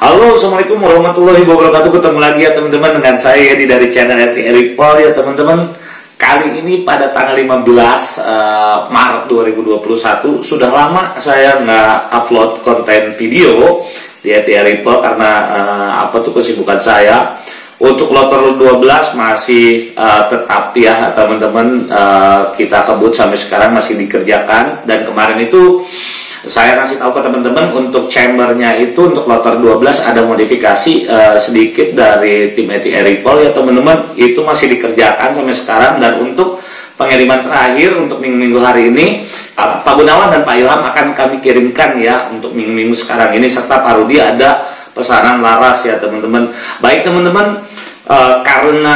Halo, assalamualaikum warahmatullahi wabarakatuh. Ketemu lagi ya teman-teman dengan saya Edi dari channel Ripple ya teman-teman. Kali ini pada tanggal 15 Maret 2021. Sudah lama saya nggak upload konten video di Ripple karena kesibukan saya. Untuk kloter 12 masih tetap ya teman-teman, kita kebut sampai sekarang masih dikerjakan. Dan kemarin itu saya kasih tahu ke teman-teman untuk chambernya itu untuk kloter 12 ada modifikasi sedikit dari tim Ripple ya teman-teman. Itu masih dikerjakan sampai sekarang. Dan untuk pengiriman terakhir untuk minggu-minggu hari ini, Pak Gunawan dan Pak Ilham akan kami kirimkan ya untuk minggu-minggu sekarang ini, serta Pak Rudi ada pesanan laras ya teman-teman. Baik teman-teman, karena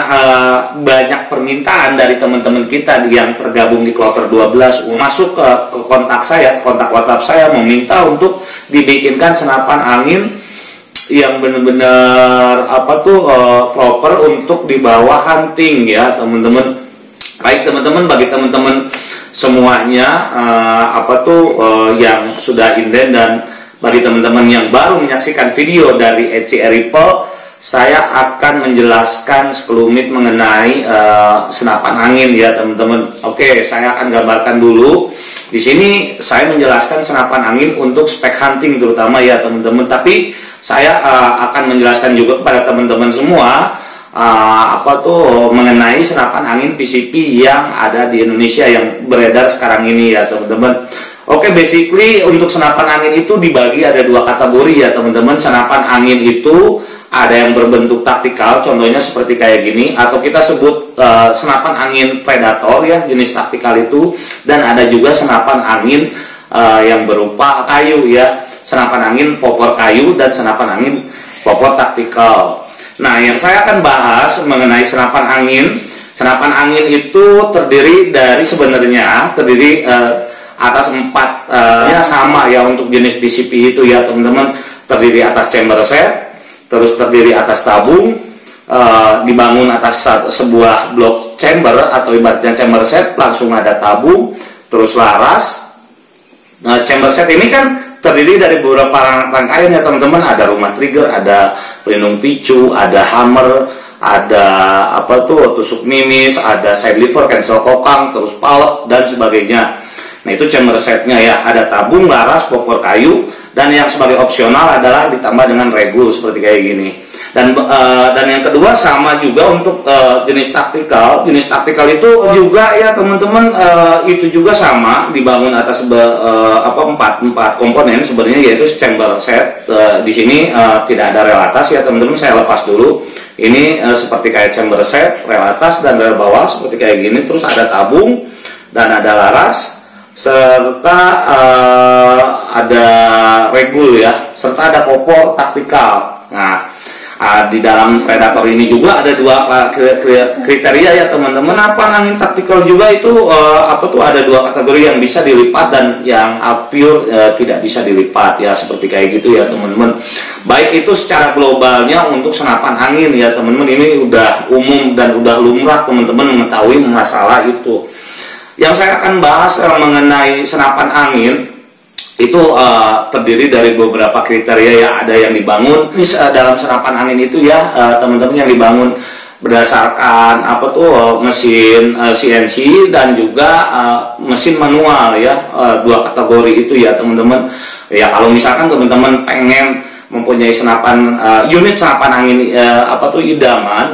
banyak permintaan dari teman-teman kita yang tergabung di kloter 12 masuk ke kontak saya, kontak WhatsApp saya, meminta untuk dibikinkan senapan angin yang benar-benar proper untuk dibawa hunting ya teman-teman. Baik teman-teman, bagi teman-teman semuanya yang sudah inden dan bagi teman-teman yang baru menyaksikan video dari Ripple, saya akan menjelaskan sekelumit mengenai senapan angin ya teman-teman. Oke, saya akan gambarkan dulu. Di sini saya menjelaskan senapan angin untuk spek hunting terutama ya teman-teman. Tapi saya akan menjelaskan juga kepada teman-teman semua mengenai senapan angin PCP yang ada di Indonesia yang beredar sekarang ini ya teman-teman. Oke, basically untuk senapan angin itu dibagi ada dua kategori ya teman-teman. Senapan angin itu ada yang berbentuk taktikal, contohnya seperti kayak gini, atau kita sebut senapan angin predator ya, jenis taktikal itu. Dan ada juga senapan angin yang berupa kayu ya, senapan angin popor kayu dan senapan angin popor taktikal. Nah, yang saya akan bahas mengenai senapan angin. Senapan angin itu terdiri atas 4 ya sama ya untuk jenis PCP itu ya teman-teman. Terdiri atas chamber set, terus terdiri atas tabung, dibangun atas sebuah blok chamber atau ibaratnya chamber set, langsung ada tabung, terus laras. Nah, chamber set ini kan terdiri dari beberapa rangkaian ya teman-teman. Ada rumah trigger, ada pelindung picu, ada hammer, ada tusuk mimis, ada side lever, cancel kokang, terus palep dan sebagainya. Nah, itu chamber setnya ya. Ada tabung, laras, popor kayu, dan yang sebagai opsional adalah ditambah dengan regul seperti kayak gini. Dan yang kedua sama juga untuk jenis taktikal. Jenis taktikal itu juga ya teman-teman, itu juga sama dibangun atas 4 komponen sebenarnya, yaitu chamber set. Di sini tidak ada rel atas ya teman-teman. Saya lepas dulu. Ini seperti kayak chamber set, rel atas dan rel bawah seperti kayak gini. Terus ada tabung dan ada laras, serta ada regul ya, serta ada popor taktikal. Nah, di dalam predator ini juga ada 2 kriteria ya teman-teman. Senapan angin taktikal juga itu ada 2 kategori, yang bisa dilipat dan yang pure tidak bisa dilipat ya, seperti kayak gitu ya teman-teman. Baik, itu secara globalnya untuk senapan angin ya teman-teman. Ini udah umum dan udah lumrah teman-teman mengetahui masalah itu. Yang saya akan bahas mengenai senapan angin itu terdiri dari beberapa kriteria ya. Ada yang dibangun dalam senapan angin itu ya teman-teman, yang dibangun berdasarkan mesin CNC dan juga mesin manual ya. 2 kategori itu ya teman-teman. Ya, kalau misalkan teman-teman pengen mempunyai unit senapan angin idaman,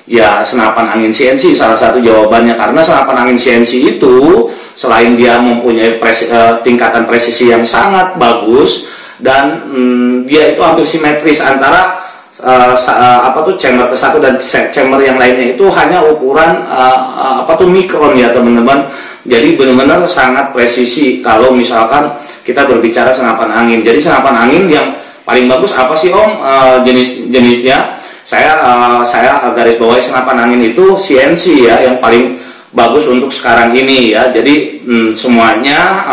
ya senapan angin CNC salah satu jawabannya, karena senapan angin CNC itu selain dia mempunyai tingkatan presisi yang sangat bagus, dan dia itu hampir simetris antara chamber ke satu dan chamber yang lainnya itu hanya ukuran mikron ya teman-teman. Jadi benar-benar sangat presisi kalau misalkan kita berbicara senapan angin. Jadi senapan angin yang paling bagus apa sih Om jenisnya? Saya garis bawahi senapan angin itu CNC ya, yang paling bagus untuk sekarang ini ya. Jadi semuanya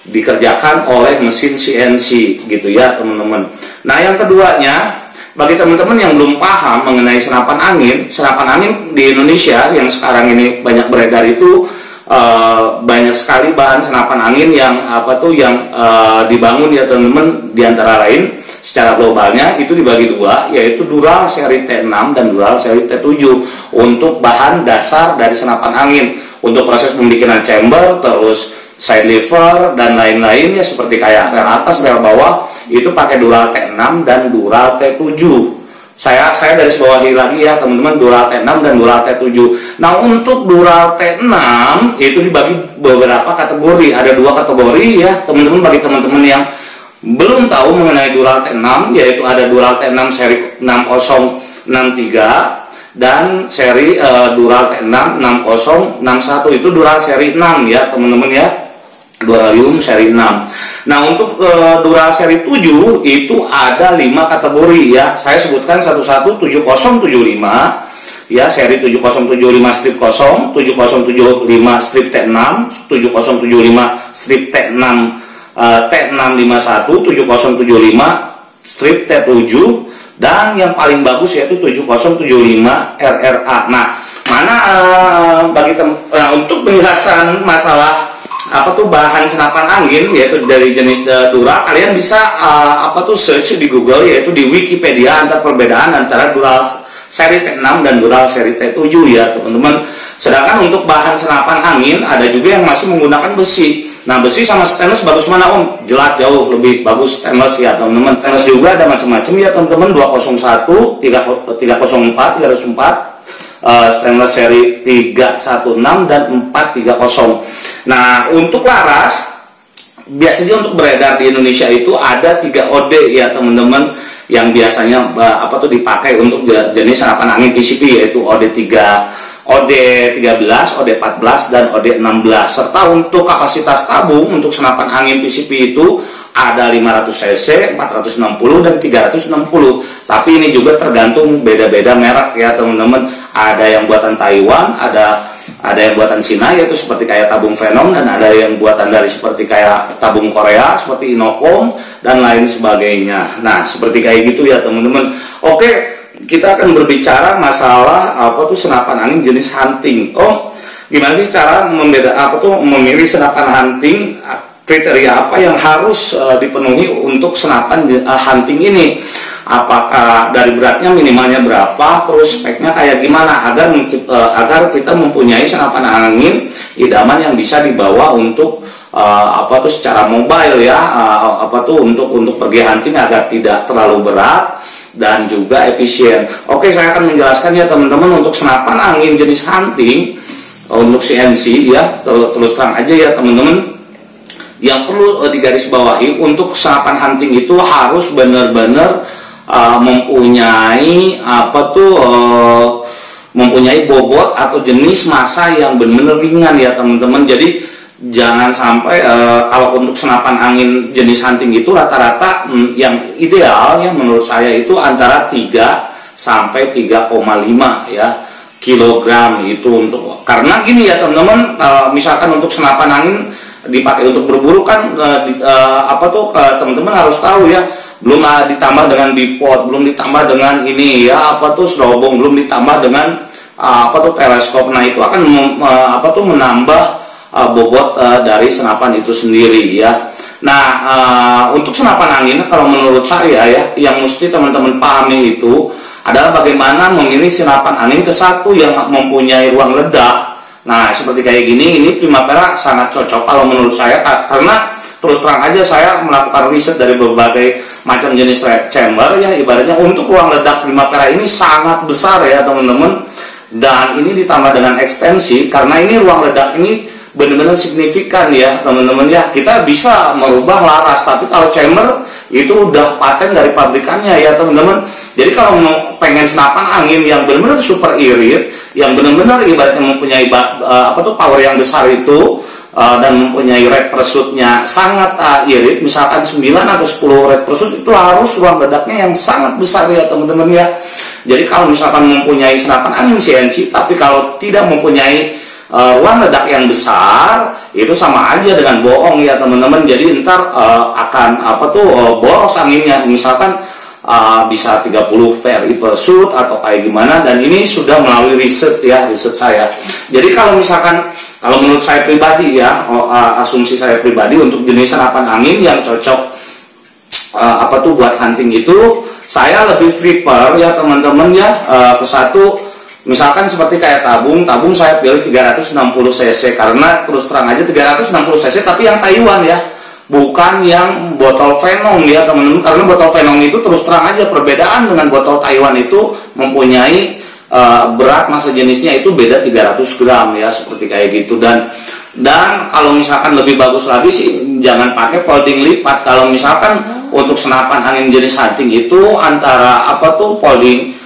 dikerjakan oleh mesin CNC gitu ya teman-teman. Nah, yang keduanya, bagi teman-teman yang belum paham mengenai senapan angin di Indonesia yang sekarang ini banyak beredar itu banyak sekali bahan senapan angin yang dibangun ya teman-teman, diantara lain secara globalnya itu dibagi dua, yaitu Dural seri T6 dan Dural seri T7 untuk bahan dasar dari senapan angin untuk proses pembikinan chamber, terus side lever dan lain-lain ya, seperti kayak rel atas, rel bawah itu pakai Dural T6 dan Dural T7. Saya garis bawahi lagi ya teman-teman, Dural T6 dan Dural T7. Nah, untuk Dural T6 itu dibagi beberapa kategori. Ada 2 kategori ya teman-teman, bagi teman-teman yang belum tahu mengenai Dural T6, yaitu ada Dural T6 seri 6063 dan seri Dural T6 6061. Itu Dural seri 6 ya teman-teman ya, Duralium seri 6. Nah, untuk Dural seri 7 itu ada 5 kategori ya. Saya sebutkan satu-satu. 7075 ya, seri 7075 strip 0, 7075 strip T6, 7075 strip T6 T651, 7075 strip T7, dan yang paling bagus yaitu 7075 RRA. Nah, mana untuk penjelasan masalah bahan senapan angin yaitu dari jenis Dural, kalian bisa search di Google, yaitu di Wikipedia perbedaan antara Dural seri T6 dan Dural seri T7 ya teman-teman. Sedangkan untuk bahan senapan angin ada juga yang masih menggunakan besi. Nah, besi sama stainless bagus mana Om? Jelas jauh lebih bagus stainless ya teman-teman. Stainless juga ada macam-macam ya teman-teman, 201, 304, 304, stainless seri 316 dan 430. Nah, untuk laras biasanya untuk beredar di Indonesia itu ada 3 OD ya teman-teman, yang biasanya dipakai untuk jenis senapan angin PCP, yaitu OD3, OD13, OD14 dan OD16. Serta untuk kapasitas tabung untuk senapan angin PCP itu ada 500 cc, 460 dan 360. Tapi ini juga tergantung beda-beda merek ya teman-teman. Ada yang buatan Taiwan, ada yang buatan Cina yaitu seperti kayak tabung Venom, dan ada yang buatan dari seperti kayak tabung Korea seperti Inocom dan lain sebagainya. Nah, seperti kayak gitu ya teman-teman. Oke, kita akan berbicara masalah senapan angin jenis hunting. Gimana sih cara memilih senapan hunting? Kriteria apa yang harus dipenuhi untuk senapan hunting ini? Apakah dari beratnya minimalnya berapa, terus speknya kayak gimana agar kita mempunyai senapan angin idaman yang bisa dibawa untuk secara mobile ya, untuk pergi hunting agar tidak terlalu berat dan juga efisien. Oke, saya akan menjelaskan ya teman-teman untuk senapan angin jenis hunting untuk CNC ya, terus terang aja ya teman-teman. Yang perlu digarisbawahi untuk senapan hunting itu harus benar-benar mempunyai mempunyai bobot atau jenis massa yang benar-benar ringan ya teman-teman. Jadi jangan sampai kalau untuk senapan angin jenis hunting itu rata-rata yang ideal ya menurut saya itu antara 3 sampai 3,5 ya kilogram itu untuk, karena gini ya teman-teman, misalkan untuk senapan angin dipakai untuk berburu kan teman-teman harus tahu ya, belum ditambah dengan bipod, belum ditambah dengan ini ya serobong, belum ditambah dengan teleskop. Nah, itu akan menambah bobot dari senapan itu sendiri ya. Nah, untuk senapan angin kalau menurut saya ya, yang mesti teman-teman pahami itu adalah bagaimana memilih senapan angin ke satu yang mempunyai ruang ledak. Nah, seperti kayak gini, ini Primavera sangat cocok kalau menurut saya, karena terus terang aja saya melakukan riset dari berbagai macam jenis chamber ya, ibaratnya untuk ruang ledak Primavera ini sangat besar ya teman-teman, dan ini ditambah dengan ekstensi, karena ini ruang ledak ini benar-benar signifikan ya teman-teman ya. Kita bisa merubah laras, tapi kalau chamber itu udah paten dari pabrikannya ya teman-teman. Jadi kalau mau pengen senapan angin yang benar-benar super irit, yang benar-benar ibaratnya mempunyai power yang besar itu, dan mempunyai rate pursuit-nya sangat irit, misalkan 9 atau 10 rate pursuit, itu harus ruang ledaknya yang sangat besar ya teman-teman ya. Jadi kalau misalkan mempunyai senapan angin CNC tapi kalau tidak mempunyai ruang ledak yang besar, itu sama aja dengan bohong ya teman-teman. Jadi ntar akan boros anginnya, misalkan bisa 30 PRI per shoot atau kayak gimana, dan ini sudah melalui riset saya. Jadi kalau misalkan, kalau menurut saya pribadi ya, asumsi saya pribadi untuk jenis senapan angin yang cocok buat hunting itu saya lebih prefer ya teman-teman ya ke satu, misalkan seperti kayak tabung saya pilih 360 cc karena terus terang aja 360 cc tapi yang Taiwan ya, bukan yang botol Venom ya teman-teman, karena botol Venom itu terus terang aja perbedaan dengan botol Taiwan itu mempunyai berat massa jenisnya itu beda 300 gram ya, seperti kayak gitu. Dan kalau misalkan lebih bagus lagi sih jangan pakai folding lipat. Kalau misalkan untuk senapan angin jenis hunting itu antara folding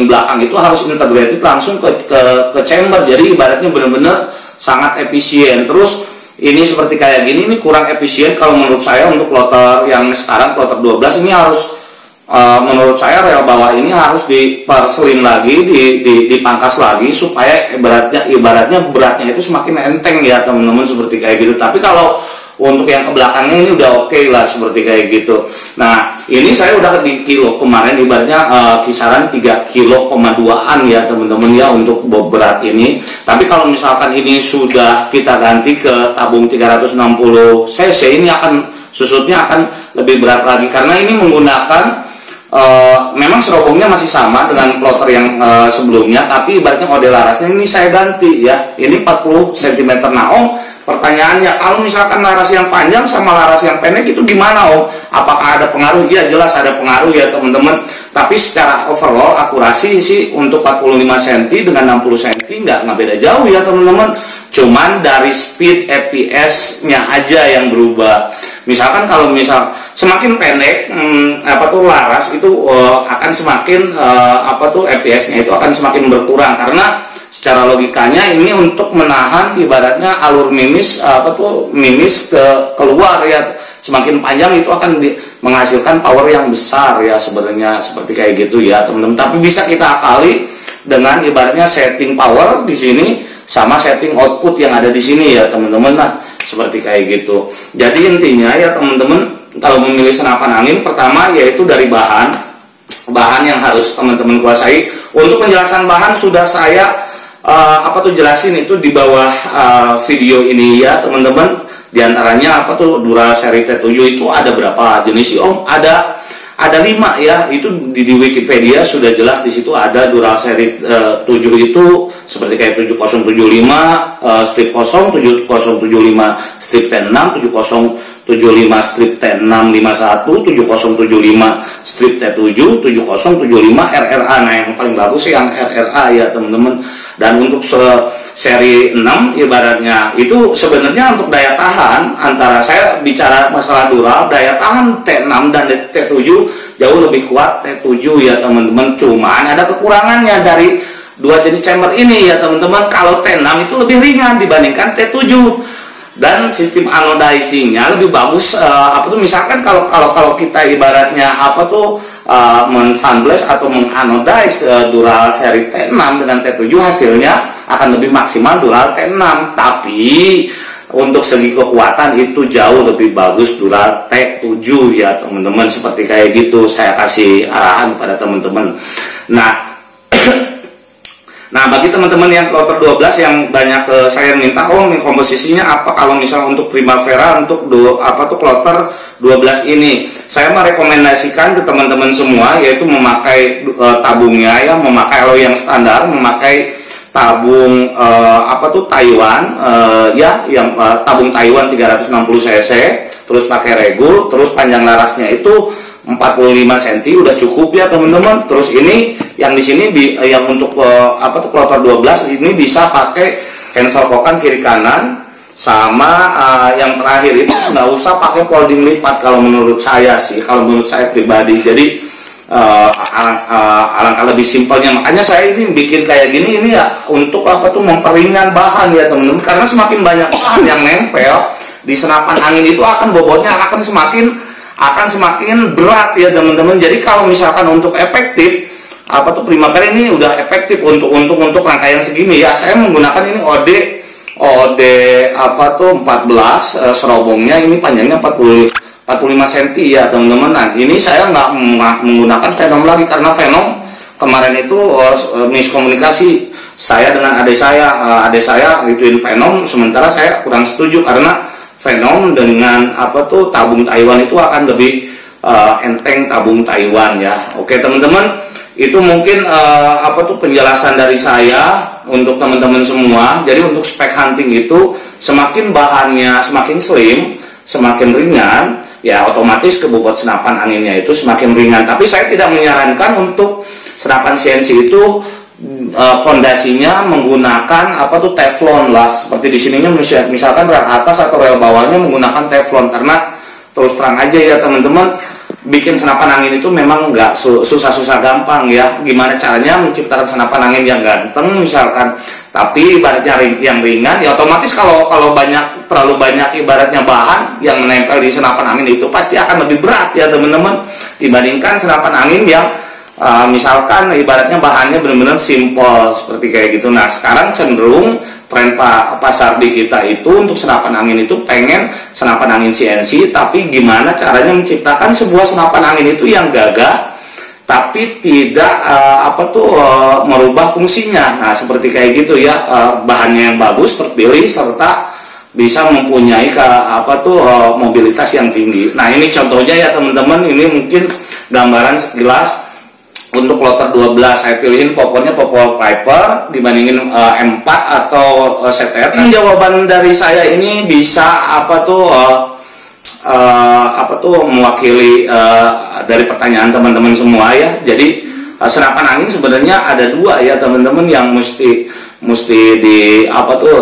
belakang itu harus integrated langsung ke chamber, jadi ibaratnya benar-benar sangat efisien. Terus ini seperti kayak gini, ini kurang efisien kalau menurut saya untuk kloter yang sekarang, kloter 12 ini harus menurut saya rel bawah ini harus diperselin lagi, dipangkas lagi supaya ibaratnya beratnya itu semakin enteng ya teman-teman, seperti kayak gitu. Tapi kalau untuk yang ke belakangnya ini udah oke lah, seperti kayak gitu. Nah ini saya udah di kilo kemarin, ibaratnya kisaran 3,2 kiloan ya teman-teman ya untuk berat ini. Tapi kalau misalkan ini sudah kita ganti ke tabung 360 cc, ini susutnya akan lebih berat lagi karena ini menggunakan memang serobongnya masih sama dengan plotter yang sebelumnya, tapi ibaratnya model larasnya ini saya ganti ya, ini 40 cm. Nah Om, pertanyaannya kalau misalkan laras yang panjang sama laras yang pendek itu gimana Om? Apakah ada pengaruh? Ya jelas ada pengaruh ya teman-teman, tapi secara overall akurasi sih untuk 45 cm dengan 60 cm nggak beda jauh ya teman-teman, cuman dari speed FPS nya aja yang berubah. Misalkan kalau semakin pendek laras itu akan semakin FPS-nya itu akan semakin berkurang, karena secara logikanya ini untuk menahan ibaratnya alur mimis keluar ya. Semakin panjang itu akan menghasilkan power yang besar ya sebenarnya, seperti kayak gitu ya teman-teman. Tapi bisa kita akali dengan ibaratnya setting power di sini sama setting output yang ada di sini ya teman-teman. Nah seperti kayak gitu. Jadi intinya ya teman-teman, kalau memilih senapan angin, pertama yaitu dari bahan yang harus teman-teman kuasai. Untuk penjelasan bahan sudah saya jelasin itu di bawah video ini ya teman-teman. Di antaranya Dural seri T7 itu ada berapa jenis sih Om? Ada 5 ya, itu di Wikipedia sudah jelas, di situ ada Dural seri 7 itu seperti kayak 7075 strip 0, 7075 strip T6, 7075 strip T651, 7075 strip T7, 7075 RRA. Nah yang paling bagus sih yang RRA ya teman-teman. Dan untuk seri 6 ibaratnya itu sebenarnya untuk daya tahan, antara saya bicara masalah Dural, daya tahan T6 dan T7 jauh lebih kuat T7 ya teman-teman. Cuman ada kekurangannya dari dua jenis chamber ini ya teman-teman. Kalau T6 itu lebih ringan dibandingkan T7, dan sistem anodizingnya lebih bagus. Misalkan kalau kita ibaratnya men-sunblast atau menganodize Dural seri T6 dengan T7, hasilnya akan lebih maksimal Dural T6. Tapi untuk segi kekuatan itu jauh lebih bagus Dural T7 ya teman-teman, seperti kayak gitu. Saya kasih arahan kepada teman-teman. Nah bagi teman-teman yang kloter 12 yang banyak saya minta komposisinya apa kalau misalnya untuk Primavera untuk kloter 12 ini, saya merekomendasikan ke teman-teman semua yaitu memakai tabungnya ya, memakai alloy yang standar, memakai tabung Taiwan tabung Taiwan 360 cc, terus pakai regul, terus panjang larasnya itu 45 cm udah cukup ya teman-teman. Terus ini yang di sini yang untuk kloter 12 ini bisa pakai cancel kokan kiri kanan, sama yang terakhir itu nggak usah pakai folding lipat kalau menurut saya sih, kalau menurut saya pribadi. Jadi alangkah lebih simpelnya, makanya saya ini bikin kayak gini ini ya untuk memperingan bahan ya teman-teman, karena semakin banyak bahan yang nempel di senapan angin itu akan bobotnya akan semakin berat ya teman-teman. Jadi kalau misalkan untuk efektif Primavera ini udah efektif untuk rangkaian segini ya, saya menggunakan ini OD 14 serobongnya ini panjangnya 45 cm ya teman-teman. Nah ini saya nggak menggunakan Venom lagi karena Venom kemarin itu miskomunikasi saya dengan adik saya gituin Venom, sementara saya kurang setuju karena Venom dengan tabung Taiwan itu akan lebih enteng tabung Taiwan ya. Oke teman-teman, itu mungkin penjelasan dari saya untuk teman-teman semua. Jadi untuk spek hunting itu semakin bahannya semakin slim, semakin ringan, ya otomatis kebobot senapan anginnya itu semakin ringan. Tapi saya tidak menyarankan untuk senapan CNC itu pondasinya menggunakan teflon lah. Seperti di sininya misalkan rel atas atau rel bawahnya menggunakan teflon, karena terus terang aja ya teman-teman, bikin senapan angin itu memang nggak susah-susah gampang ya. Gimana caranya menciptakan senapan angin yang ganteng misalkan, tapi ibaratnya yang ringan, ya otomatis kalau terlalu banyak ibaratnya bahan yang menempel di senapan angin itu pasti akan lebih berat ya teman-teman, dibandingkan senapan angin yang misalkan ibaratnya bahannya benar-benar simple seperti kayak gitu. Nah sekarang cenderung tren pasar di kita itu untuk senapan angin itu pengen senapan angin CNC, tapi gimana caranya menciptakan sebuah senapan angin itu yang gagah tapi tidak merubah fungsinya. Nah seperti kayak gitu ya, bahannya yang bagus terpilih serta bisa mempunyai mobilitas yang tinggi. Nah ini contohnya ya teman-teman, ini mungkin gambaran sekilas. Untuk kloter 12 saya pilihin popcornya Popol Piper dibandingin M4 atau CTR. Jawaban dari saya ini bisa mewakili dari pertanyaan teman-teman semua ya. Jadi senapan angin sebenarnya ada dua ya teman-teman yang mesti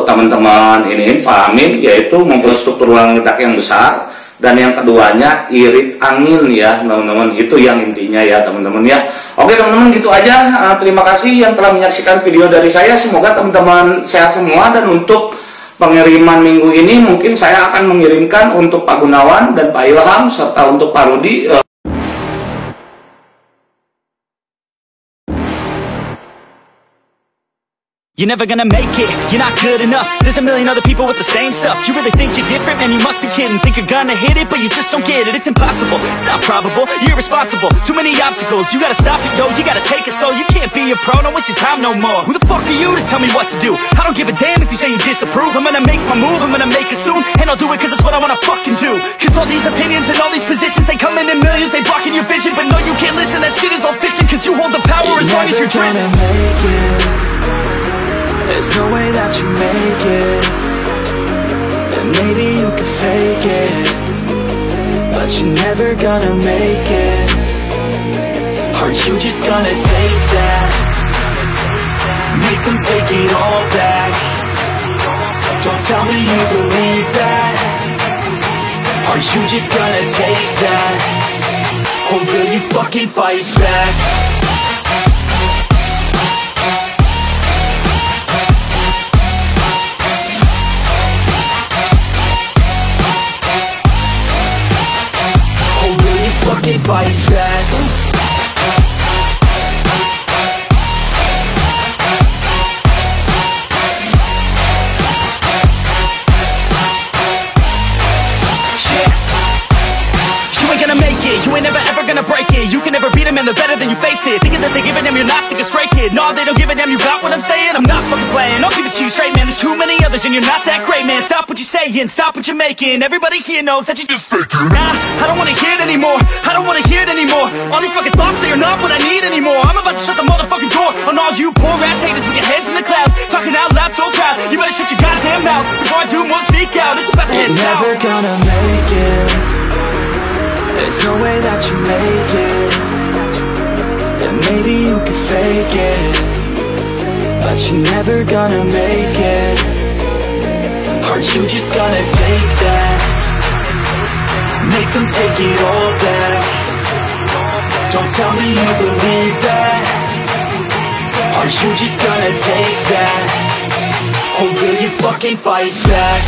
teman-teman ini pahamin, yaitu mempunyai struktur ruang ledak yang besar, dan yang keduanya irit angin ya teman-teman. Itu yang intinya ya teman-teman ya. Oke teman-teman, gitu aja. Terima kasih yang telah menyaksikan video dari saya. Semoga teman-teman sehat semua. Dan untuk pengiriman minggu ini mungkin saya akan mengirimkan untuk Pak Gunawan dan Pak Ilham serta untuk Pak Rudi. You're never gonna make it, you're not good enough. There's a million other people with the same stuff. You really think you're different? Man, you must be kidding. Think you're gonna hit it, but you just don't get it. It's impossible, it's not probable, you're irresponsible. Too many obstacles, you gotta stop it, yo. You gotta take it slow, you can't be a pro. Don't waste your time no more. Who the fuck are you to tell me what to do? I don't give a damn if you say you disapprove. I'm gonna make my move, I'm gonna make it soon. And I'll do it cause it's what I wanna fucking do. Cause all these opinions and all these positions, they come in millions, they blocking your vision. But no, you can't listen, that shit is all fiction. Cause you hold the power as long as you're dreaming. There's no way that you make it. And maybe you can fake it, but you're never gonna make it. Are you just gonna take that? Make them take it all back. Don't tell me you believe that. Are you just gonna take that? Or will you fucking fight back? Fight back. You ain't gonna make it, you ain't never ever gonna break it. You can never beat them and they're better than you face it. Thinking that they give a damn, you're not thinking straight, kid. No, they don't give a damn, you got what I'm saying? I'm not fucking playing, I'll give it to you straight, man. There's too many others and you're not that great, man. Stop what you're saying, stop what you're making. Everybody here knows that you just faking. Nah, I don't wanna hear it anymore, I don't wanna hear it anymore. All these fucking thoughts, they are not what I need anymore. I'm about to shut the motherfucking door on all you poor ass haters with your heads in the clouds, talking out loud so proud. You better shut your goddamn mouth before I do more speak out. It's about to head south. You're never gonna make it. There's no way that you make it. And maybe you can fake it, but you're never gonna make it. Are you just gonna take that? Make them take it all back. Don't tell me you believe that. Are you just gonna take that? Or will you fucking fight back?